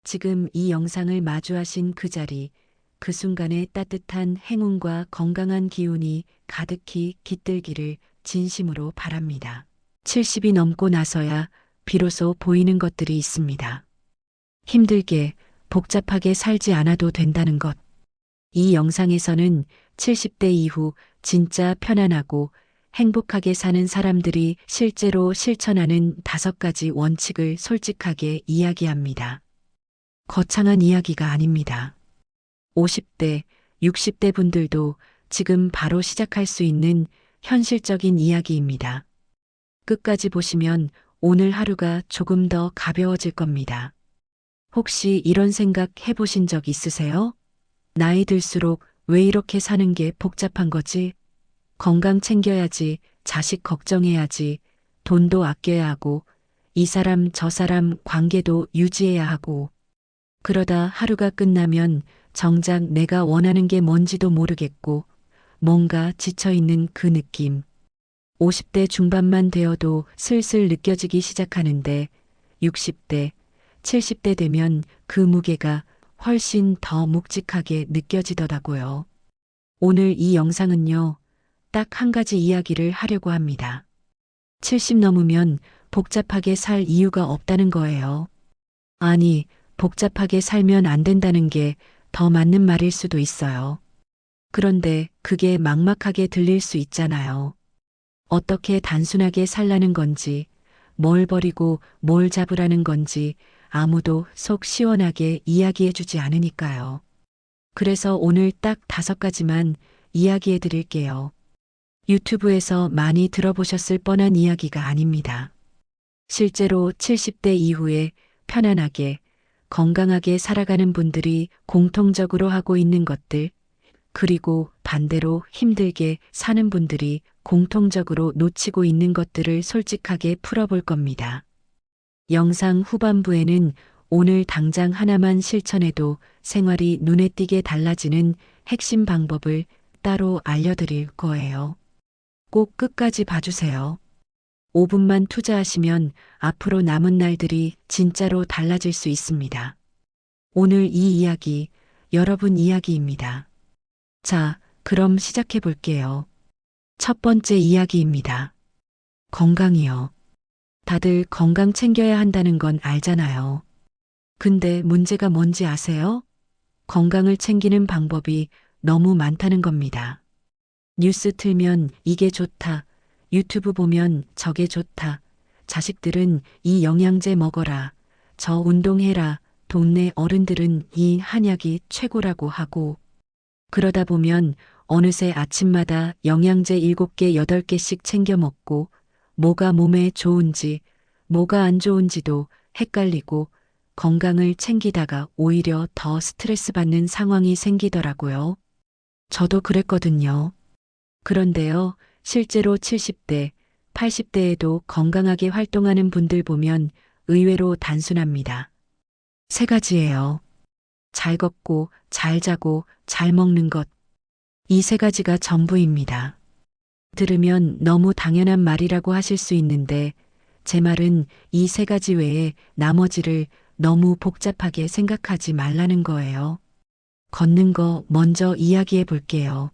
지금 이 영상을 마주하신 그 자리, 그 순간에 따뜻한 행운과 건강한 기운이 가득히 깃들기를 진심으로 바랍니다. 70이 넘고 나서야 비로소 보이는 것들이 있습니다. 힘들게, 복잡하게 살지 않아도 된다는 것. 이 영상에서는 70대 이후 진짜 편안하고 행복하게 사는 사람들이 실제로 실천하는 5가지 원칙을 솔직하게 이야기합니다. 거창한 이야기가 아닙니다. 50대, 60대 분들도 지금 바로 시작할 수 있는 현실적인 이야기입니다. 끝까지 보시면 오늘 하루가 조금 더 가벼워질 겁니다. 혹시 이런 생각 해보신 적 있으세요? 나이 들수록 왜 이렇게 사는 게 복잡한 거지? 건강 챙겨야지, 자식 걱정해야지, 돈도 아껴야 하고, 이 사람 저 사람 관계도 유지해야 하고, 그러다 하루가 끝나면 정작 내가 원하는 게 뭔지도 모르겠고, 뭔가 지쳐있는 그 느낌. 50대 중반만 되어도 슬슬 느껴지기 시작하는데, 60대, 70대 되면 그 무게가 훨씬 더 묵직하게 느껴지더라고요. 오늘 이 영상은요, 딱 한 가지 이야기를 하려고 합니다. 70 넘으면 복잡하게 살 이유가 없다는 거예요. 아니, 복잡하게 살면 안 된다는 게 더 맞는 말일 수도 있어요. 그런데 그게 막막하게 들릴 수 있잖아요. 어떻게 단순하게 살라는 건지, 뭘 버리고 뭘 잡으라는 건지 아무도 속 시원하게 이야기해주지 않으니까요. 그래서 오늘 딱 5가지만 이야기해 드릴게요. 유튜브에서 많이 들어보셨을 뻔한 이야기가 아닙니다. 실제로 70대 이후에 편안하게, 건강하게 살아가는 분들이 공통적으로 하고 있는 것들, 그리고 반대로 힘들게 사는 분들이 공통적으로 놓치고 있는 것들을 솔직하게 풀어볼 겁니다. 영상 후반부에는 오늘 당장 하나만 실천해도 생활이 눈에 띄게 달라지는 핵심 방법을 따로 알려드릴 거예요. 꼭 끝까지 봐주세요. 5분만 투자하시면 앞으로 남은 날들이 진짜로 달라질 수 있습니다. 오늘 이 이야기, 여러분 이야기입니다. 자, 그럼 시작해 볼게요. 첫 번째 이야기입니다. 건강이요. 다들 건강 챙겨야 한다는 건 알잖아요. 근데 문제가 뭔지 아세요? 건강을 챙기는 방법이 너무 많다는 겁니다. 뉴스 틀면 이게 좋다, 유튜브 보면 저게 좋다, 자식들은 이 영양제 먹어라, 저 운동해라, 동네 어른들은 이 한약이 최고라고 하고, 그러다 보면 어느새 아침마다 영양제 7개, 8개씩 챙겨 먹고, 뭐가 몸에 좋은지, 뭐가 안 좋은지도 헷갈리고, 건강을 챙기다가 오히려 더 스트레스 받는 상황이 생기더라고요. 저도 그랬거든요. 그런데요, 실제로 70대, 80대에도 건강하게 활동하는 분들 보면 의외로 단순합니다. 3가지예요. 잘 걷고, 잘 자고, 잘 먹는 것. 이 3가지가 전부입니다. 들으면 너무 당연한 말이라고 하실 수 있는데, 제 말은 이 3가지 외에 나머지를 너무 복잡하게 생각하지 말라는 거예요. 걷는 거 먼저 이야기해 볼게요.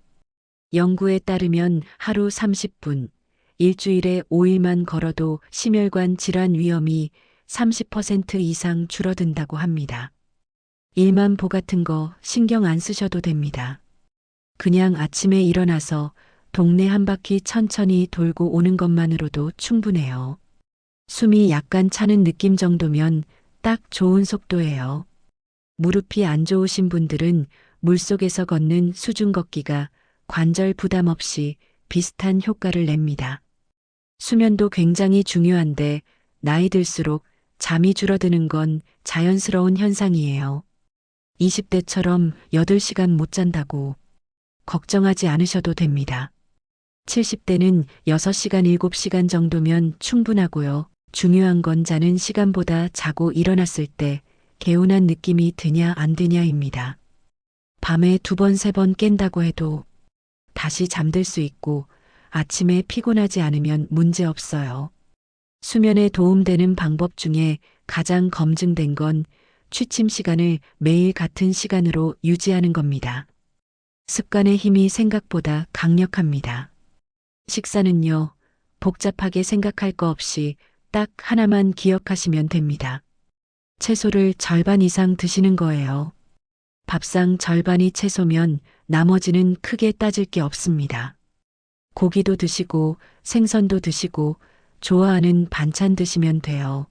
연구에 따르면 하루 30분, 일주일에 5일만 걸어도 심혈관 질환 위험이 30% 이상 줄어든다고 합니다. 일만보 같은 거 신경 안 쓰셔도 됩니다. 그냥 아침에 일어나서 동네 한 바퀴 천천히 돌고 오는 것만으로도 충분해요. 숨이 약간 차는 느낌 정도면 딱 좋은 속도예요. 무릎이 안 좋으신 분들은 물속에서 걷는 수중 걷기가 관절 부담 없이 비슷한 효과를 냅니다. 수면도 굉장히 중요한데 나이 들수록 잠이 줄어드는 건 자연스러운 현상이에요. 20대처럼 8시간 못 잔다고 걱정하지 않으셔도 됩니다. 70대는 6시간, 7시간 정도면 충분하고요. 중요한 건 자는 시간보다 자고 일어났을 때 개운한 느낌이 드냐 안 드냐입니다. 밤에 2번, 3번 깬다고 해도 다시 잠들 수 있고 아침에 피곤하지 않으면 문제 없어요. 수면에 도움되는 방법 중에 가장 검증된 건 취침 시간을 매일 같은 시간으로 유지하는 겁니다. 습관의 힘이 생각보다 강력합니다. 식사는요, 복잡하게 생각할 거 없이 딱 하나만 기억하시면 됩니다. 채소를 절반 이상 드시는 거예요. 밥상 절반이 채소면 나머지는 크게 따질 게 없습니다. 고기도 드시고 생선도 드시고 좋아하는 반찬 드시면 돼요.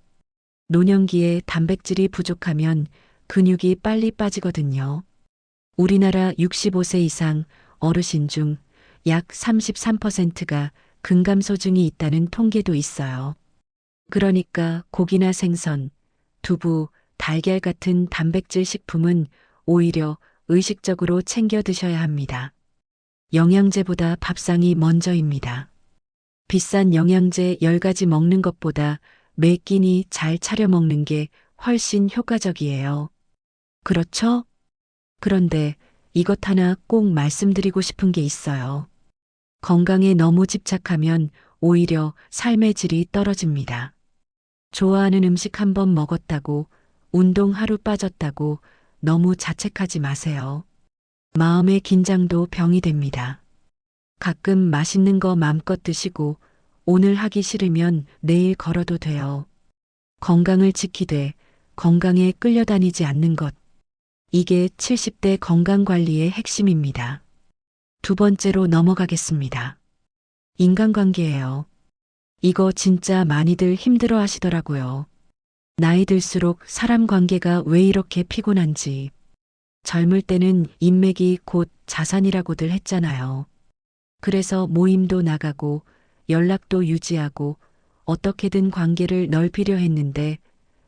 노년기에 단백질이 부족하면 근육이 빨리 빠지거든요. 우리나라 65세 이상 어르신 중 약 33%가 근감소증이 있다는 통계도 있어요. 그러니까 고기나 생선, 두부, 달걀 같은 단백질 식품은 오히려 의식적으로 챙겨 드셔야 합니다. 영양제보다 밥상이 먼저입니다. 비싼 영양제 10가지 먹는 것보다 매 끼니 잘 차려 먹는 게 훨씬 효과적이에요. 그렇죠? 그런데 이것 하나 꼭 말씀드리고 싶은 게 있어요. 건강에 너무 집착하면 오히려 삶의 질이 떨어집니다. 좋아하는 음식 한 번 먹었다고, 운동 하루 빠졌다고 너무 자책하지 마세요. 마음의 긴장도 병이 됩니다. 가끔 맛있는 거 마음껏 드시고 오늘 하기 싫으면 내일 걸어도 돼요. 건강을 지키되 건강에 끌려다니지 않는 것. 이게 70대 건강관리의 핵심입니다. 두 번째로 넘어가겠습니다. 인간관계예요. 이거 진짜 많이들 힘들어 하시더라고요. 나이 들수록 사람 관계가 왜 이렇게 피곤한지. 젊을 때는 인맥이 곧 자산이라고들 했잖아요. 그래서 모임도 나가고 연락도 유지하고 어떻게든 관계를 넓히려 했는데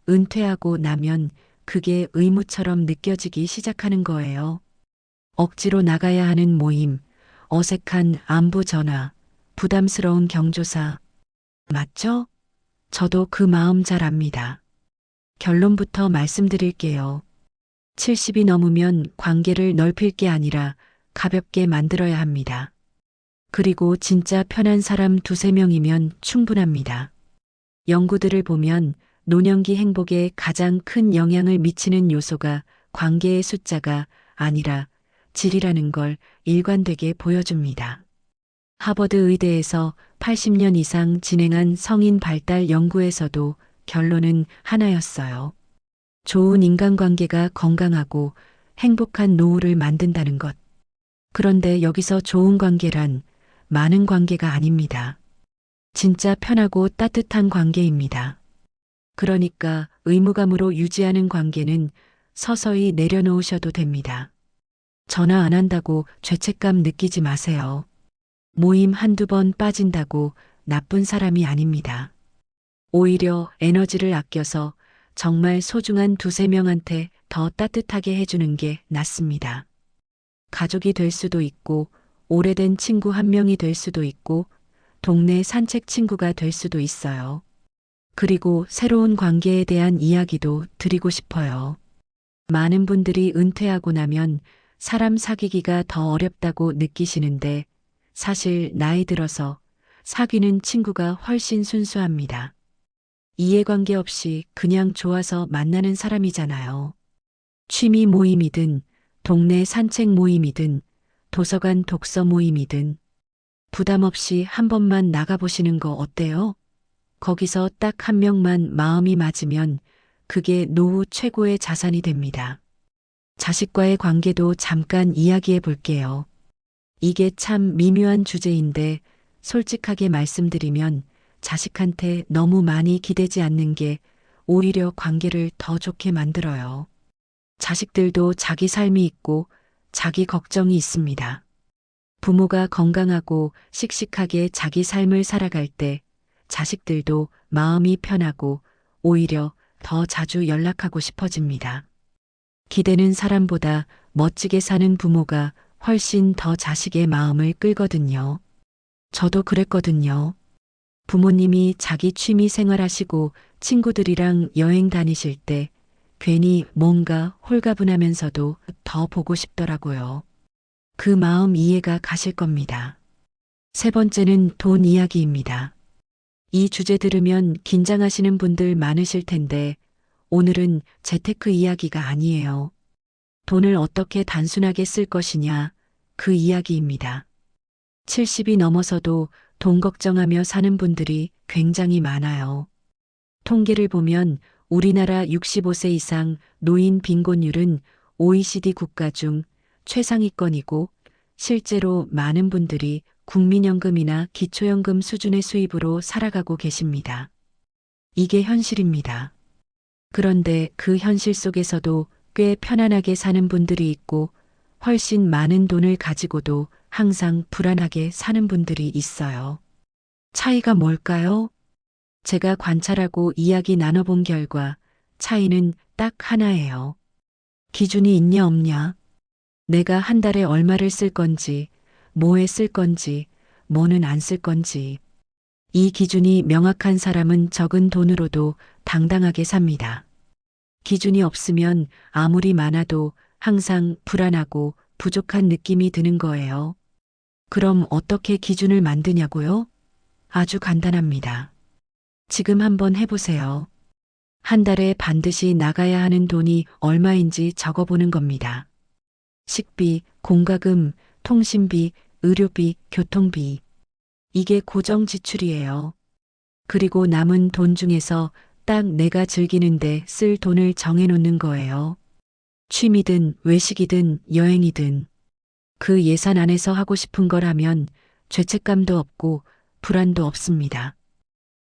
은퇴하고 나면 그게 의무처럼 느껴지기 시작하는 거예요. 억지로 나가야 하는 모임, 어색한 안부 전화, 부담스러운 경조사. 맞죠? 저도 그 마음 잘 압니다. 결론부터 말씀드릴게요. 70이 넘으면 관계를 넓힐 게 아니라 가볍게 만들어야 합니다. 그리고 진짜 편한 사람 두세 명이면 충분합니다. 연구들을 보면 노년기 행복에 가장 큰 영향을 미치는 요소가 관계의 숫자가 아니라 질이라는 걸 일관되게 보여줍니다. 하버드 의대에서 80년 이상 진행한 성인 발달 연구에서도 결론은 하나였어요. 좋은 인간관계가 건강하고 행복한 노후를 만든다는 것. 그런데 여기서 좋은 관계란 많은 관계가 아닙니다. 진짜 편하고 따뜻한 관계입니다. 그러니까 의무감으로 유지하는 관계는 서서히 내려놓으셔도 됩니다. 전화 안 한다고 죄책감 느끼지 마세요. 모임 한두 번 빠진다고 나쁜 사람이 아닙니다. 오히려 에너지를 아껴서 정말 소중한 두세 명한테 더 따뜻하게 해주는 게 낫습니다. 가족이 될 수도 있고, 오래된 친구 한 명이 될 수도 있고, 동네 산책 친구가 될 수도 있어요. 그리고 새로운 관계에 대한 이야기도 드리고 싶어요. 많은 분들이 은퇴하고 나면 사람 사귀기가 더 어렵다고 느끼시는데 사실 나이 들어서 사귀는 친구가 훨씬 순수합니다. 이해관계 없이 그냥 좋아서 만나는 사람이잖아요. 취미 모임이든 동네 산책 모임이든 도서관 독서 모임이든 부담 없이 한 번만 나가보시는 거 어때요? 거기서 딱 한 명만 마음이 맞으면 그게 노후 최고의 자산이 됩니다. 자식과의 관계도 잠깐 이야기해 볼게요. 이게 참 미묘한 주제인데 솔직하게 말씀드리면 자식한테 너무 많이 기대지 않는 게 오히려 관계를 더 좋게 만들어요. 자식들도 자기 삶이 있고 자기 걱정이 있습니다. 부모가 건강하고 씩씩하게 자기 삶을 살아갈 때 자식들도 마음이 편하고 오히려 더 자주 연락하고 싶어집니다. 기대는 사람보다 멋지게 사는 부모가 훨씬 더 자식의 마음을 끌거든요. 저도 그랬거든요. 부모님이 자기 취미 생활하시고 친구들이랑 여행 다니실 때 괜히 뭔가 홀가분하면서도 더 보고 싶더라고요. 그 마음 이해가 가실 겁니다. 세 번째는 돈 이야기입니다. 이 주제 들으면 긴장하시는 분들 많으실 텐데 오늘은 재테크 이야기가 아니에요. 돈을 어떻게 단순하게 쓸 것이냐, 그 이야기입니다. 70이 넘어서도 돈 걱정하며 사는 분들이 굉장히 많아요. 통계를 보면 우리나라 65세 이상 노인 빈곤율은 OECD 국가 중 최상위권이고 실제로 많은 분들이 국민연금이나 기초연금 수준의 수입으로 살아가고 계십니다. 이게 현실입니다. 그런데 그 현실 속에서도 꽤 편안하게 사는 분들이 있고 훨씬 많은 돈을 가지고도 항상 불안하게 사는 분들이 있어요. 차이가 뭘까요? 제가 관찰하고 이야기 나눠본 결과 차이는 딱 하나예요. 기준이 있냐 없냐? 내가 한 달에 얼마를 쓸 건지, 뭐에 쓸 건지, 뭐는 안 쓸 건지. 이 기준이 명확한 사람은 적은 돈으로도 당당하게 삽니다. 기준이 없으면 아무리 많아도 항상 불안하고 부족한 느낌이 드는 거예요. 그럼 어떻게 기준을 만드냐고요? 아주 간단합니다. 지금 한번 해보세요. 한 달에 반드시 나가야 하는 돈이 얼마인지 적어보는 겁니다. 식비, 공과금, 통신비, 의료비, 교통비. 이게 고정 지출이에요. 그리고 남은 돈 중에서 딱 내가 즐기는데 쓸 돈을 정해놓는 거예요. 취미든 외식이든 여행이든 그 예산 안에서 하고 싶은 걸 하면 죄책감도 없고 불안도 없습니다.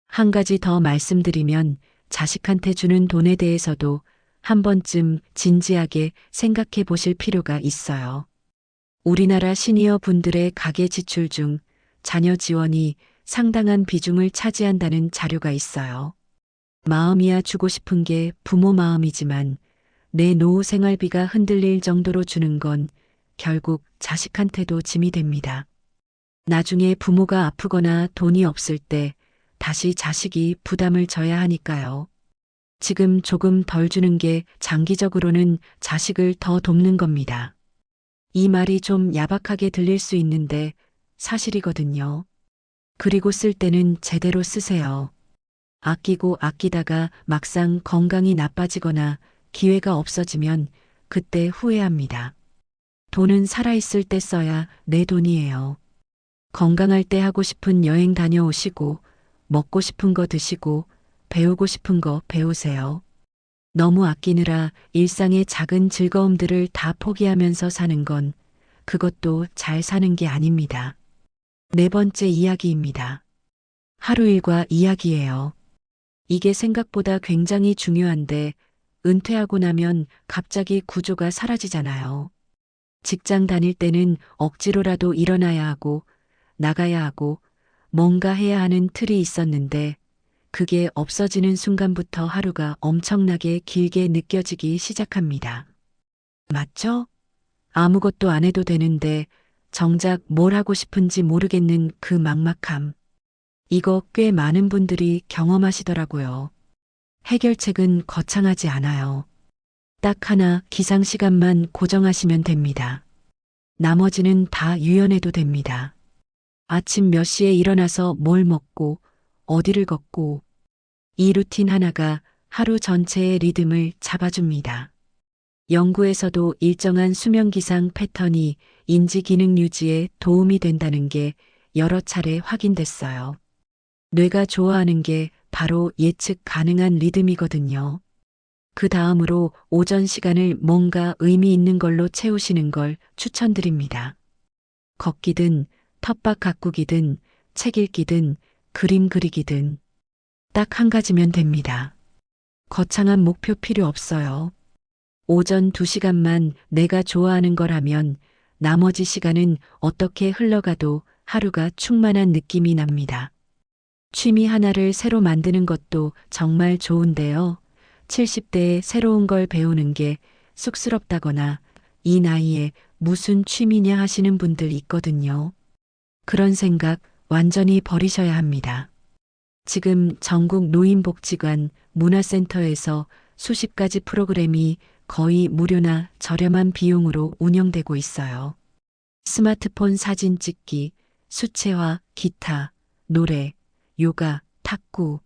한 가지 더 말씀드리면 자식한테 주는 돈에 대해서도 한 번쯤 진지하게 생각해 보실 필요가 있어요. 우리나라 시니어 분들의 가계 지출 중 자녀 지원이 상당한 비중을 차지한다는 자료가 있어요. 마음이야 주고 싶은 게 부모 마음이지만 내 노후 생활비가 흔들릴 정도로 주는 건 결국 자식한테도 짐이 됩니다. 나중에 부모가 아프거나 돈이 없을 때 다시 자식이 부담을 져야 하니까요. 지금 조금 덜 주는 게 장기적으로는 자식을 더 돕는 겁니다. 이 말이 좀 야박하게 들릴 수 있는데 사실이거든요. 그리고 쓸 때는 제대로 쓰세요. 아끼고 아끼다가 막상 건강이 나빠지거나 기회가 없어지면 그때 후회합니다. 돈은 살아있을 때 써야 내 돈이에요. 건강할 때 하고 싶은 여행 다녀오시고 먹고 싶은 거 드시고 배우고 싶은 거 배우세요. 너무 아끼느라 일상의 작은 즐거움들을 다 포기하면서 사는 건 그것도 잘 사는 게 아닙니다. 네 번째 이야기입니다. 하루 일과 이야기예요. 이게 생각보다 굉장히 중요한데 은퇴하고 나면 갑자기 구조가 사라지잖아요. 직장 다닐 때는 억지로라도 일어나야 하고 나가야 하고 뭔가 해야 하는 틀이 있었는데 그게 없어지는 순간부터 하루가 엄청나게 길게 느껴지기 시작합니다. 맞죠? 아무것도 안 해도 되는데 정작 뭘 하고 싶은지 모르겠는 그 막막함. 이거 꽤 많은 분들이 경험하시더라고요. 해결책은 거창하지 않아요. 딱 하나 기상시간만 고정하시면 됩니다. 나머지는 다 유연해도 됩니다. 아침 몇 시에 일어나서 뭘 먹고 어디를 걷고 이 루틴 하나가 하루 전체의 리듬을 잡아줍니다. 연구에서도 일정한 수면 기상 패턴이 인지 기능 유지에 도움이 된다는 게 여러 차례 확인됐어요. 뇌가 좋아하는 게 바로 예측 가능한 리듬이거든요. 그 다음으로 오전 시간을 뭔가 의미 있는 걸로 채우시는 걸 추천드립니다. 걷기든 텃밭 가꾸기든 책 읽기든 그림 그리기든 딱 한 가지면 됩니다. 거창한 목표 필요 없어요. 오전 2시간만 내가 좋아하는 걸 하면 나머지 시간은 어떻게 흘러가도 하루가 충만한 느낌이 납니다. 취미 하나를 새로 만드는 것도 정말 좋은데요. 70대에 새로운 걸 배우는 게 쑥스럽다거나 이 나이에 무슨 취미냐 하시는 분들 있거든요. 그런 생각 완전히 버리셔야 합니다. 지금 전국 노인복지관 문화센터에서 수십 가지 프로그램이 거의 무료나 저렴한 비용으로 운영되고 있어요. 스마트폰 사진 찍기, 수채화, 기타, 노래, 요가, 탁구,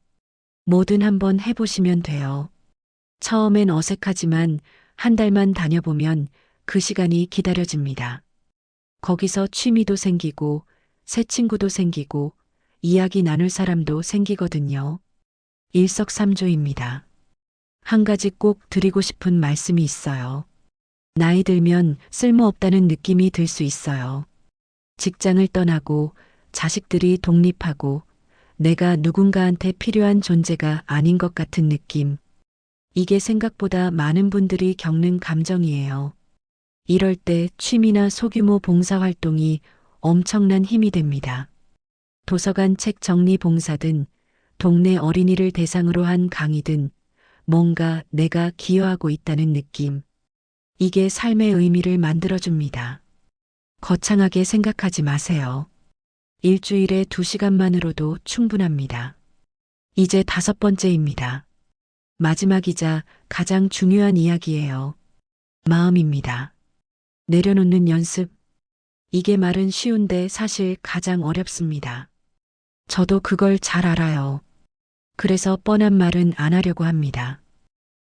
뭐든 한번 해보시면 돼요. 처음엔 어색하지만 한 달만 다녀보면 그 시간이 기다려집니다. 거기서 취미도 생기고 새 친구도 생기고 이야기 나눌 사람도 생기거든요. 일석삼조입니다. 한 가지 꼭 드리고 싶은 말씀이 있어요. 나이 들면 쓸모없다는 느낌이 들 수 있어요. 직장을 떠나고 자식들이 독립하고 내가 누군가한테 필요한 존재가 아닌 것 같은 느낌. 이게 생각보다 많은 분들이 겪는 감정이에요. 이럴 때 취미나 소규모 봉사활동이 엄청난 힘이 됩니다. 도서관 책 정리 봉사든 동네 어린이를 대상으로 한 강의든 뭔가 내가 기여하고 있다는 느낌. 이게 삶의 의미를 만들어줍니다. 거창하게 생각하지 마세요. 일주일에 2시간만으로도 충분합니다. 이제 5번째입니다. 마지막이자 가장 중요한 이야기예요. 마음입니다. 내려놓는 연습. 이게 말은 쉬운데 사실 가장 어렵습니다. 저도 그걸 잘 알아요. 그래서 뻔한 말은 안 하려고 합니다.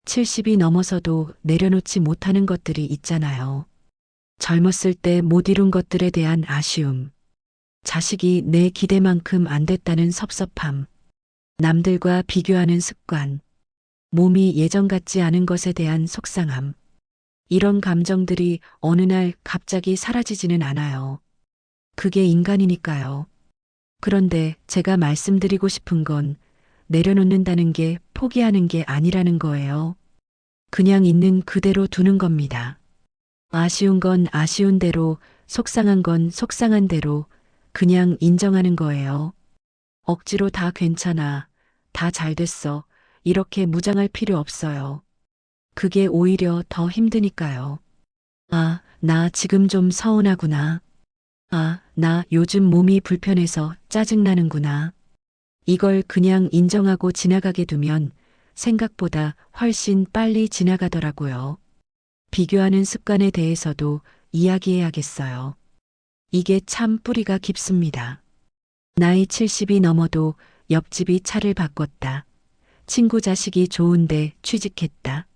70이 넘어서도 내려놓지 못하는 것들이 있잖아요. 젊었을 때 못 이룬 것들에 대한 아쉬움. 자식이 내 기대만큼 안 됐다는 섭섭함. 남들과 비교하는 습관. 몸이 예전 같지 않은 것에 대한 속상함. 이런 감정들이 어느 날 갑자기 사라지지는 않아요. 그게 인간이니까요. 그런데 제가 말씀드리고 싶은 건 내려놓는다는 게 포기하는 게 아니라는 거예요. 그냥 있는 그대로 두는 겁니다. 아쉬운 건 아쉬운 대로, 속상한 건 속상한 대로 그냥 인정하는 거예요. 억지로 다 괜찮아, 다 잘 됐어, 이렇게 무장할 필요 없어요. 그게 오히려 더 힘드니까요. 아, 나 지금 좀 서운하구나. 아, 나 요즘 몸이 불편해서 짜증나는구나. 이걸 그냥 인정하고 지나가게 두면 생각보다 훨씬 빨리 지나가더라고요. 비교하는 습관에 대해서도 이야기해야겠어요. 이게 참 뿌리가 깊습니다. 나이 70이 넘어도 옆집이 차를 바꿨다. 친구 자식이 좋은데 취직했다.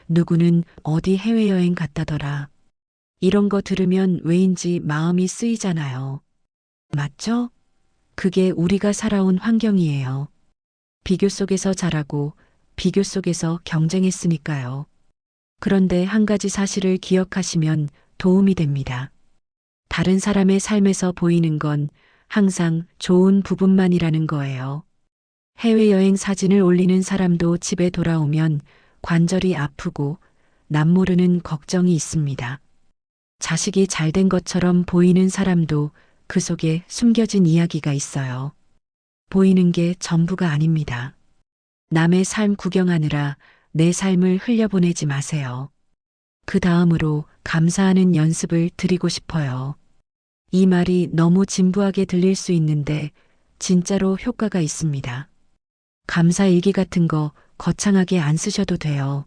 누구는 어디 해외여행 갔다더라. 이런 거 들으면 왜인지 마음이 쓰이잖아요. 맞죠? 그게 우리가 살아온 환경이에요. 비교 속에서 자라고 비교 속에서 경쟁했으니까요. 그런데 한 가지 사실을 기억하시면 도움이 됩니다. 다른 사람의 삶에서 보이는 건 항상 좋은 부분만이라는 거예요. 해외여행 사진을 올리는 사람도 집에 돌아오면 관절이 아프고 남모르는 걱정이 있습니다. 자식이 잘된 것처럼 보이는 사람도 그 속에 숨겨진 이야기가 있어요. 보이는 게 전부가 아닙니다. 남의 삶 구경하느라 내 삶을 흘려보내지 마세요. 그 다음으로 감사하는 연습을 드리고 싶어요. 이 말이 너무 진부하게 들릴 수 있는데 진짜로 효과가 있습니다. 감사 일기 같은 거 거창하게 안 쓰셔도 돼요.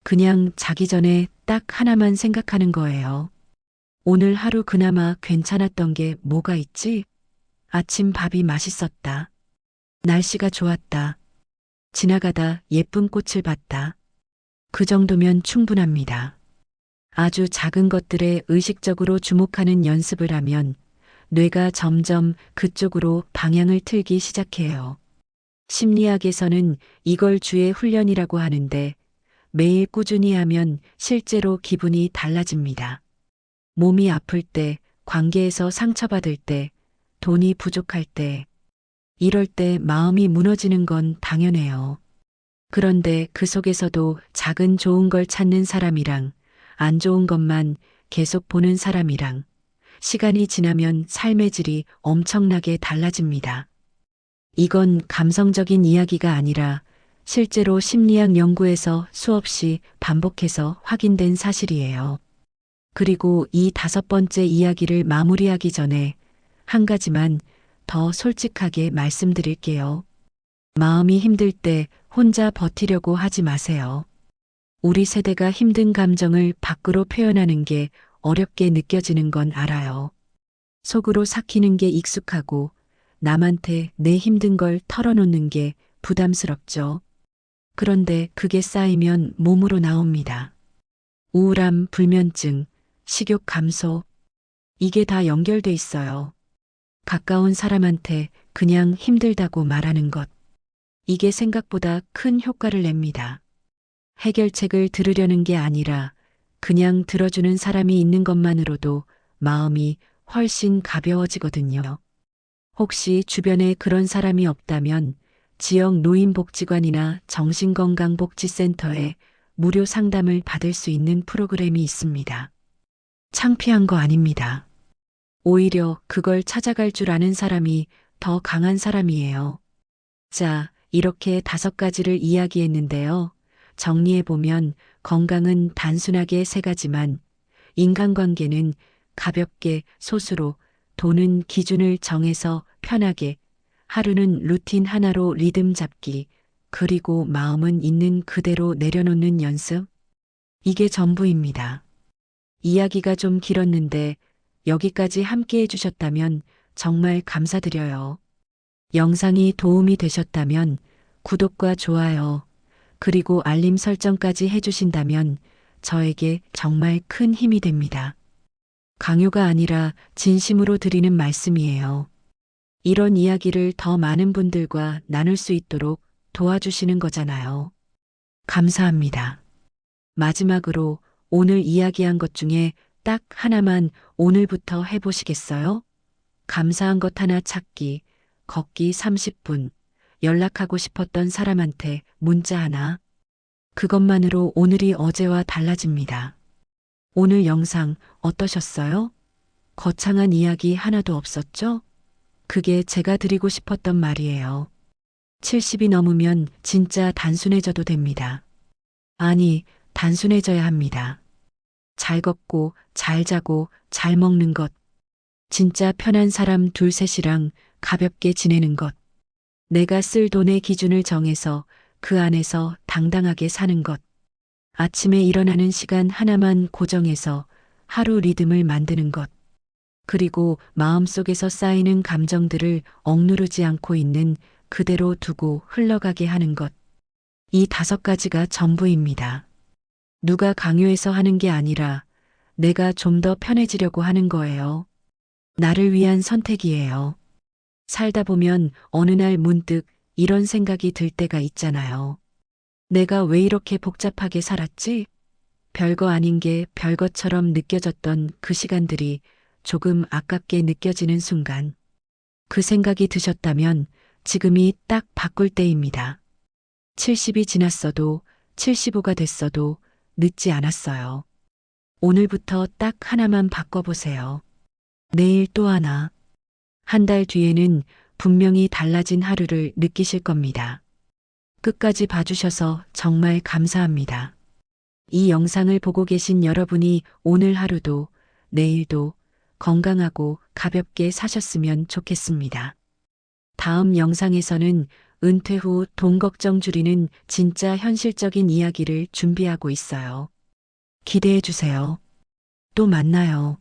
그냥 자기 전에 딱 하나만 생각하는 거예요. 오늘 하루 그나마 괜찮았던 게 뭐가 있지? 아침 밥이 맛있었다. 날씨가 좋았다. 지나가다 예쁜 꽃을 봤다. 그 정도면 충분합니다. 아주 작은 것들에 의식적으로 주목하는 연습을 하면 뇌가 점점 그쪽으로 방향을 틀기 시작해요. 심리학에서는 이걸 주의 훈련이라고 하는데 매일 꾸준히 하면 실제로 기분이 달라집니다. 몸이 아플 때, 관계에서 상처받을 때, 돈이 부족할 때, 이럴 때 마음이 무너지는 건 당연해요. 그런데 그 속에서도 작은 좋은 걸 찾는 사람이랑 안 좋은 것만 계속 보는 사람이랑 시간이 지나면 삶의 질이 엄청나게 달라집니다. 이건 감성적인 이야기가 아니라 실제로 심리학 연구에서 수없이 반복해서 확인된 사실이에요. 그리고 이 5번째 이야기를 마무리하기 전에 한 가지만 더 솔직하게 말씀드릴게요. 마음이 힘들 때 혼자 버티려고 하지 마세요. 우리 세대가 힘든 감정을 밖으로 표현하는 게 어렵게 느껴지는 건 알아요. 속으로 삭히는 게 익숙하고 남한테 내 힘든 걸 털어놓는 게 부담스럽죠. 그런데 그게 쌓이면 몸으로 나옵니다. 우울함, 불면증, 식욕 감소, 이게 다 연결돼 있어요. 가까운 사람한테 그냥 힘들다고 말하는 것. 이게 생각보다 큰 효과를 냅니다. 해결책을 들으려는 게 아니라 그냥 들어주는 사람이 있는 것만으로도 마음이 훨씬 가벼워지거든요. 혹시 주변에 그런 사람이 없다면 지역 노인복지관이나 정신건강복지센터에 무료 상담을 받을 수 있는 프로그램이 있습니다. 창피한 거 아닙니다. 오히려 그걸 찾아갈 줄 아는 사람이 더 강한 사람이에요. 자, 이렇게 5가지를 이야기했는데요. 정리해보면 건강은 단순하게 3가지만 인간관계는 가볍게 소수로, 돈은 기준을 정해서 편하게, 하루는 루틴 하나로 리듬 잡기, 그리고 마음은 있는 그대로 내려놓는 연습. 이게 전부입니다. 이야기가 좀 길었는데 여기까지 함께 해주셨다면 정말 감사드려요. 영상이 도움이 되셨다면 구독과 좋아요, 그리고 알림 설정까지 해주신다면 저에게 정말 큰 힘이 됩니다. 강요가 아니라 진심으로 드리는 말씀이에요. 이런 이야기를 더 많은 분들과 나눌 수 있도록 도와주시는 거잖아요. 감사합니다. 마지막으로 오늘 이야기한 것 중에 딱 하나만 오늘부터 해보시겠어요? 감사한 것 하나 찾기, 걷기 30분, 연락하고 싶었던 사람한테 문자 하나. 그것만으로 오늘이 어제와 달라집니다. 오늘 영상 어떠셨어요? 거창한 이야기 하나도 없었죠? 그게 제가 드리고 싶었던 말이에요. 70이 넘으면 진짜 단순해져도 됩니다. 아니, 단순해져야 합니다. 잘 걷고, 잘 자고, 잘 먹는 것. 진짜 편한 사람 둘셋이랑 가볍게 지내는 것. 내가 쓸 돈의 기준을 정해서 그 안에서 당당하게 사는 것. 아침에 일어나는 시간 하나만 고정해서 하루 리듬을 만드는 것. 그리고 마음속에서 쌓이는 감정들을 억누르지 않고 있는 그대로 두고 흘러가게 하는 것. 이 5가지가 전부입니다. 누가 강요해서 하는 게 아니라 내가 좀 더 편해지려고 하는 거예요. 나를 위한 선택이에요. 살다 보면 어느 날 문득 이런 생각이 들 때가 있잖아요. 내가 왜 이렇게 복잡하게 살았지? 별거 아닌 게 별것처럼 느껴졌던 그 시간들이 조금 아깝게 느껴지는 순간. 그 생각이 드셨다면 지금이 딱 바꿀 때입니다. 70이 지났어도 75가 됐어도 늦지 않았어요. 오늘부터 딱 하나만 바꿔보세요. 내일 또 하나. 한 달 뒤에는 분명히 달라진 하루를 느끼실 겁니다. 끝까지 봐주셔서 정말 감사합니다. 이 영상을 보고 계신 여러분이 오늘 하루도 내일도 건강하고 가볍게 사셨으면 좋겠습니다. 다음 영상에서는 은퇴 후 돈 걱정 줄이는 진짜 현실적인 이야기를 준비하고 있어요. 기대해 주세요. 또 만나요.